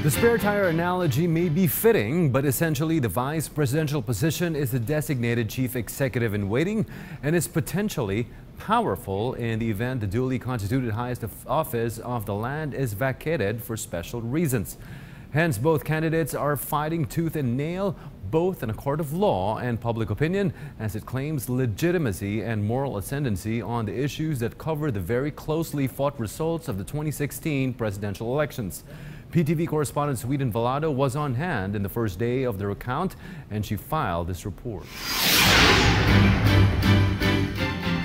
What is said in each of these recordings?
The spare tire analogy may be fitting, but essentially the vice presidential position is the designated chief executive in waiting and is potentially powerful in the event the duly constituted highest office of the land is vacated for special reasons. Hence, both candidates are fighting tooth and nail, both in a court of law and public opinion, as it claims legitimacy and moral ascendancy on the issues that cover the very closely fought results of the 2016 presidential elections. PTV correspondent Sweden Velado was on hand in the first day of the recount, and she filed this report.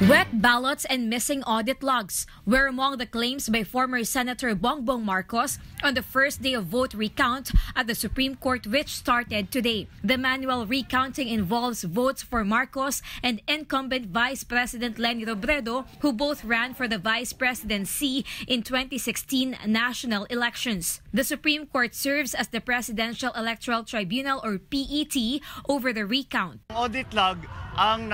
Wet ballots and missing audit logs were among the claims by former Senator Bongbong Marcos on the first day of vote recount at the Supreme Court, which started today. The manual recounting involves votes for Marcos and incumbent Vice President Leni Robredo, who both ran for the vice presidency in 2016 national elections. The Supreme Court serves as the Presidential Electoral Tribunal, or PET, over the recount. Audit log ang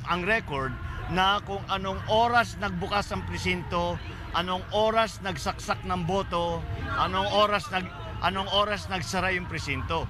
ang record na kung anong oras nagbukas ang presinto, anong oras nagsaksak ng boto, anong oras nagsara yung presinto.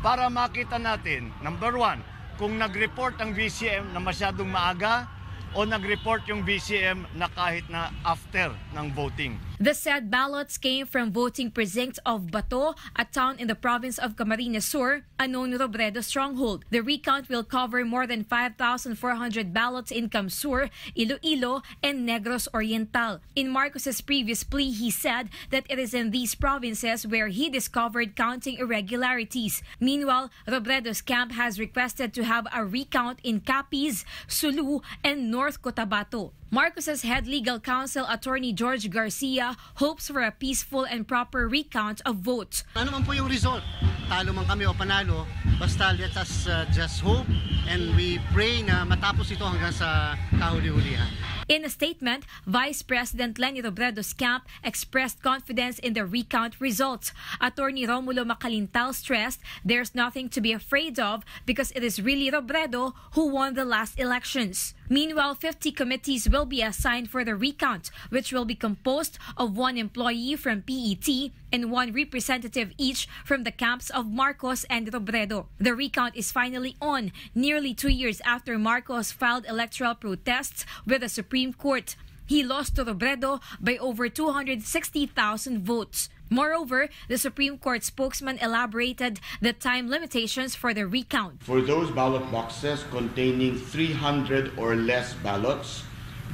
Para makita natin, number one, kung nag-report ang VCM na masyadong maaga o nag-report yung VCM na kahit na after ng voting. The said ballots came from voting precinct of Bato, a town in the province of Camarines Sur, a known Robredo stronghold. The recount will cover more than 5,400 ballots in Camsur, Iloilo, and Negros Oriental. In Marcos's previous plea, he said that it is in these provinces where he discovered counting irregularities. Meanwhile, Robredo's camp has requested to have a recount in Capiz, Sulu, and North Cotabato. Marcos's head legal counsel, Attorney George Garcia, hopes for a peaceful and proper recount of votes. Ano man po yung result, talo man kami o panalo, basta let us just hope and we pray na matapos ito hanggang sa kahuli-hulihan. In a statement, Vice President Leni Robredo's camp expressed confidence in the recount results. Attorney Romulo Macalintal stressed there's nothing to be afraid of because it is really Robredo who won the last elections. Meanwhile, 50 committees will be assigned for the recount, which will be composed of one employee from PET and one representative each from the camps of Marcos and Robredo. The recount is finally on, nearly 2 years after Marcos filed electoral protests with the Supreme Court. He lost to Robredo by over 260,000 votes. Moreover, the Supreme Court spokesman elaborated the time limitations for the recount. For those ballot boxes containing 300 or less ballots,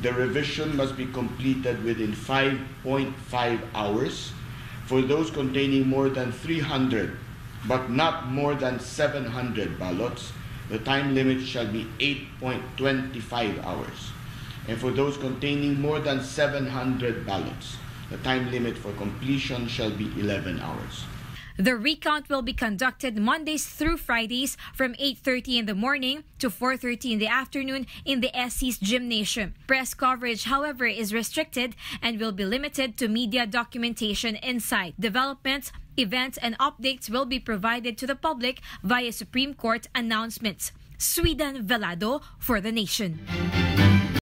the revision must be completed within 5.5 hours. For those containing more than 300 but not more than 700 ballots, the time limit shall be 8.25 hours. And for those containing more than 700 ballots, the time limit for completion shall be 11 hours. The recount will be conducted Mondays through Fridays from 8:30 in the morning to 4:30 in the afternoon in the SC's gymnasium. Press coverage, however, is restricted and will be limited to media documentation inside. Developments, events, and updates will be provided to the public via Supreme Court announcements. Sweden Velado for The Nation.